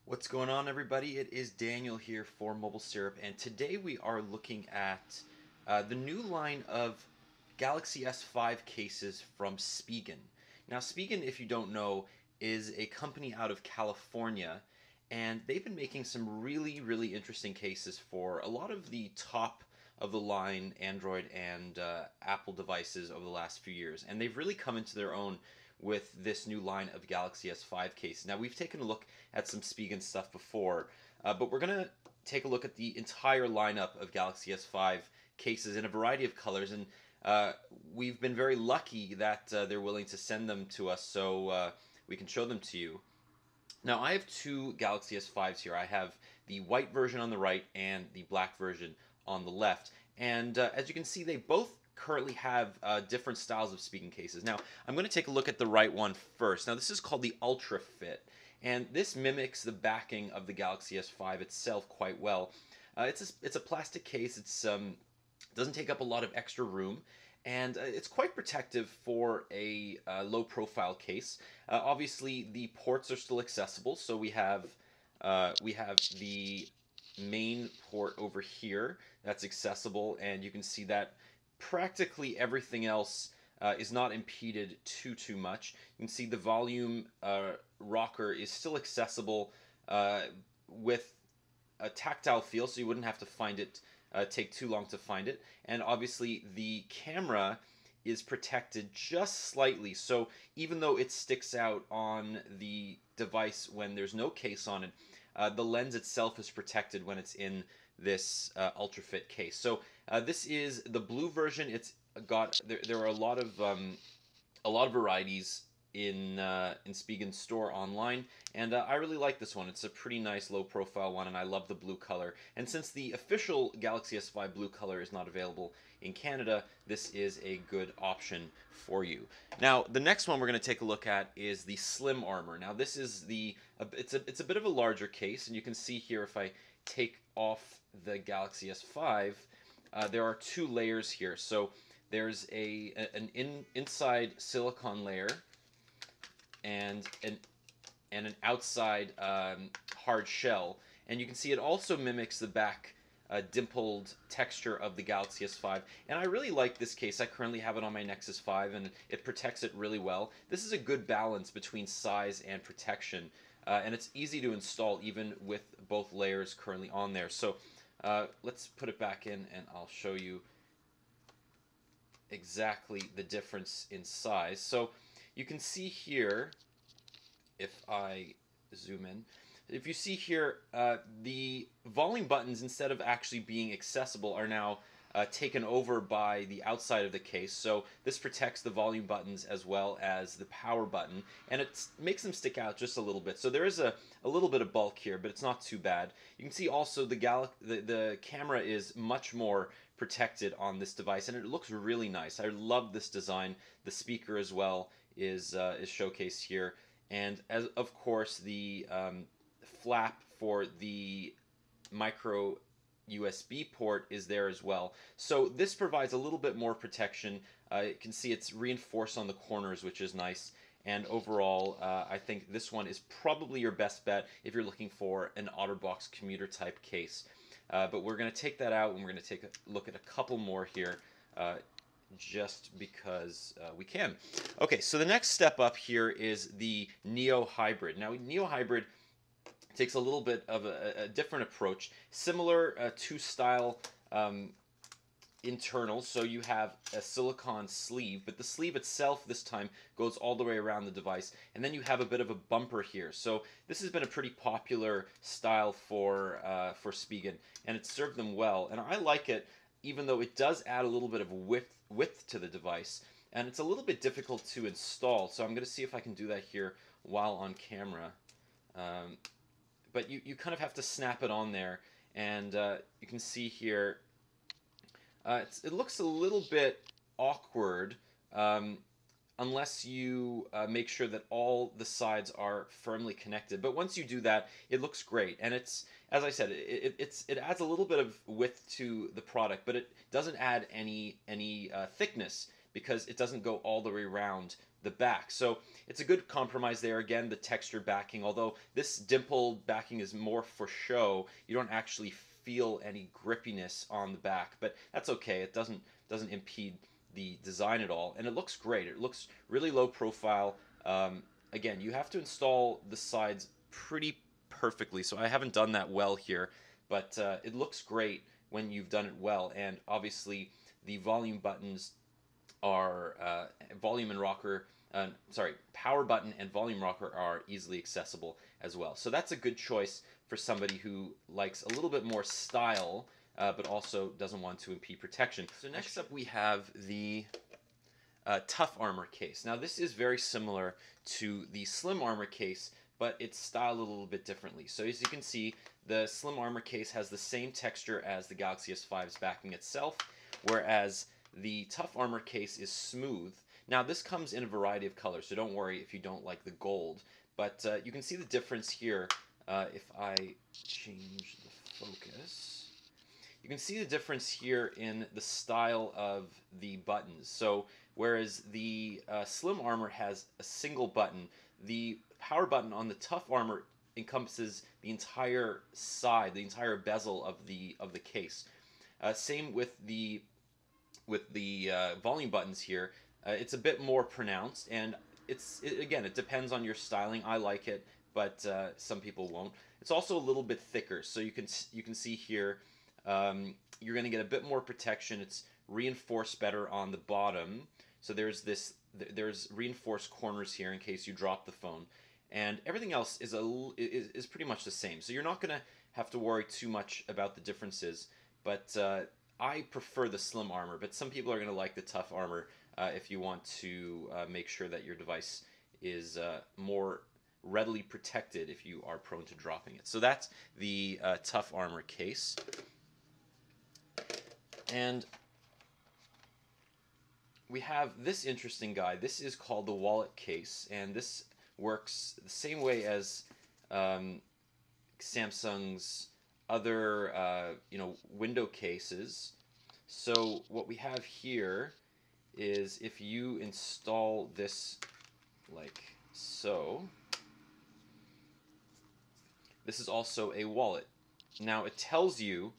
What's going on, everybody? It is Daniel here for Mobile Syrup, and today we are looking at the new line of Galaxy S5 cases from Spigen. Now, Spigen, if you don't know, is a company out of California, and they've been making some really interesting cases for a lot of the top of the line Android and Apple devices over the last few years, and they've really come into their own with this new line of Galaxy S5 cases. Now, we've taken a look at some Spigen stuff before, but we're going to take a look at the entire lineup of Galaxy S5 cases in a variety of colors, and we've been very lucky that they're willing to send them to us so we can show them to you. Now, I have two Galaxy S5s here. I have the white version on the right and the black version on the left. And as you can see, they both currently have different styles of Spigen cases. Now, I'm going to take a look at the right one first. Now, this is called the Ultra Fit, and this mimics the backing of the Galaxy S5 itself quite well. It's a plastic case. It's doesn't take up a lot of extra room, and it's quite protective for a low-profile case. Obviously, the ports are still accessible, so we have the main port over here that's accessible, and you can see that practically everything else is not impeded too much. You can see the volume rocker is still accessible with a tactile feel, so you wouldn't have to find it take too long to find it. And obviously the camera is protected just slightly, so even though it sticks out on the device when there's no case on it, the lens itself is protected when it's in this Ultra Fit case. So this is the blue version. It's got there are a lot of varieties in Spigen's store online, and I really like this one. It's a pretty nice low profile one, and I love the blue color. And since the official Galaxy S5 blue color is not available in Canada, this is a good option for you. Now, the next one we're going to take a look at is the Slim Armor. Now, this is it's a bit of a larger case, and you can see here if I take off the Galaxy S5, there are two layers here. So there's an inside silicone layer and an outside hard shell, and you can see it also mimics the back dimpled texture of the Galaxy S5, and I really like this case. I currently have it on my Nexus 5, and it protects it really well. This is a good balance between size and protection, and it's easy to install even with both layers currently on there. So let's put it back in, and I'll show you exactly the difference in size. So you can see here, if I zoom in, if you see here, the volume buttons, instead of actually being accessible, are now taken over by the outside of the case. So this protects the volume buttons as well as the power button, and it makes them stick out just a little bit. So there is a little bit of bulk here, but it's not too bad. You can see also the camera is much more protected on this device, and it looks really nice. I love this design. The speaker as well is showcased here, and as of course the flap for the micro USB port is there as well. So this provides a little bit more protection. You can see it's reinforced on the corners, which is nice. And overall, I think this one is probably your best bet if you're looking for an OtterBox commuter type case. But we're going to take that out, and we're going to take a look at a couple more here, just because we can. Okay, so the next step up here is the Neo Hybrid. Now, Neo Hybrid takes a little bit of a different approach, similar to style internals. So you have a silicone sleeve, but the sleeve itself this time goes all the way around the device, and then you have a bit of a bumper here. So this has been a pretty popular style for Spigen, and it's served them well, and I like it, even though it does add a little bit of width to the device, and it's a little bit difficult to install. So I'm going to see if I can do that here while on camera. But you kind of have to snap it on there, and you can see here it looks a little bit awkward unless you make sure that all the sides are firmly connected. But once you do that, it looks great, and it's, as I said, it adds a little bit of width to the product, but it doesn't add any thickness, because it doesn't go all the way around the back. So it's a good compromise there. Again, the textured backing, although this dimpled backing is more for show, you don't actually feel any grippiness on the back, but that's okay. It doesn't impede the design at all, and it looks great. It looks really low profile. Again, you have to install the sides pretty perfectly, so I haven't done that well here, but it looks great when you've done it well. And obviously the volume buttons are volume and rocker sorry, power button and volume rocker are easily accessible as well. So that's a good choice for somebody who likes a little bit more style, but also doesn't want to impede protection. So next up we have the Tough Armor case. Now this is very similar to the Slim Armor case, but it's styled a little bit differently. So as you can see, the Slim Armor case has the same texture as the Galaxy S5's backing itself, whereas the Tough Armor case is smooth. Now this comes in a variety of colors, so don't worry if you don't like the gold, but you can see the difference here if I change the focus. You can see the difference here in the style of the buttons. So whereas the Slim Armor has a single button, the power button on the Tough Armor encompasses the entire side, the entire bezel of the case. Same with the volume buttons here. It's a bit more pronounced, and again, it depends on your styling. I like it, but some people won't. It's also a little bit thicker, so you can see here you're going to get a bit more protection. It's reinforced better on the bottom, so there's reinforced corners here in case you drop the phone, and everything else is pretty much the same. So you're not going to have to worry too much about the differences, but I prefer the Slim Armor, but some people are going to like the Tough Armor if you want to make sure that your device is more readily protected if you are prone to dropping it. So that's the Tough Armor case. And we have this interesting guy. This is called the wallet case, and this works the same way as Samsung's other window cases. So what we have here is if you install this like so, this is also a wallet. Now it tells you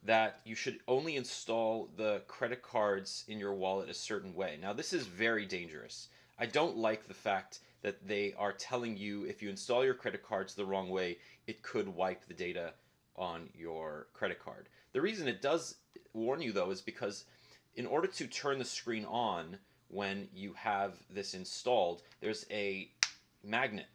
that you should only install the credit cards in your wallet a certain way. Now this is very dangerous. I don't like the fact that they are telling you if you install your credit cards the wrong way, it could wipe the data on your credit card. The reason it does warn you though is because in order to turn the screen on when you have this installed, there's a magnet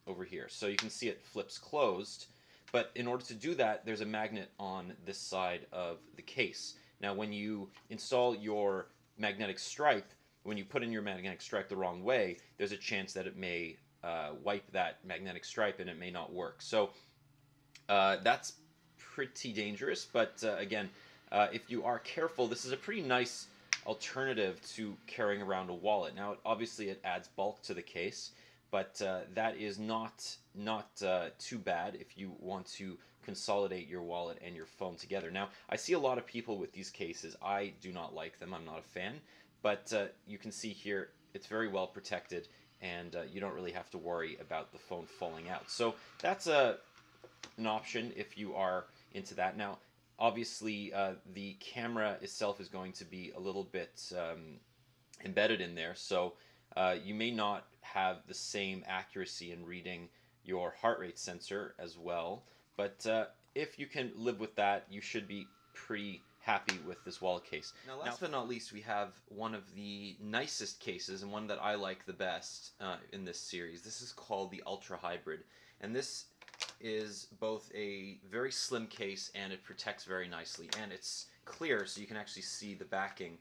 over here. So you can see it flips closed, but in order to do that, there's a magnet on this side of the case. Now when you install your magnetic stripe, when you put in your magnetic stripe the wrong way, there's a chance that it may wipe that magnetic stripe and it may not work. So that's pretty dangerous, but again, if you are careful, this is a pretty nice alternative to carrying around a wallet. Now, obviously, it adds bulk to the case, but that is not too bad if you want to consolidate your wallet and your phone together. Now, I see a lot of people with these cases. I do not like them. I'm not a fan, but you can see here it's very well protected, and you don't really have to worry about the phone falling out. So that's an option if you are into that. Now, obviously, the camera itself is going to be a little bit embedded in there, so you may not have the same accuracy in reading your heart rate sensor as well, but if you can live with that, you should be pretty happy with this wallet case. Now, last but not least, we have one of the nicest cases and one that I like the best in this series. This is called the Ultra Hybrid, and this is both a very slim case and it protects very nicely, and it's clear so you can actually see the backing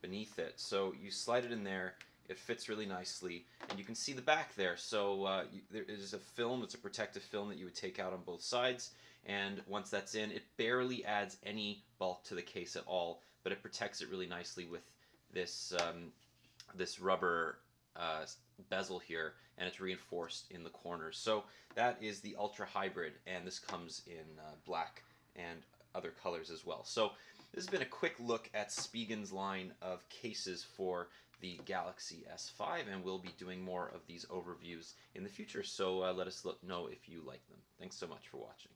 beneath it. So you slide it in there, it fits really nicely, and you can see the back there. So there is a film, it's a protective film that you would take out on both sides, and once that's in, it barely adds any bulk to the case at all, but it protects it really nicely with this this rubber bezel here, and it's reinforced in the corners. So that is the Ultra Hybrid, and this comes in black and other colors as well. So this has been a quick look at Spigen's line of cases for the Galaxy S5, and we'll be doing more of these overviews in the future. So let us know if you like them. Thanks so much for watching.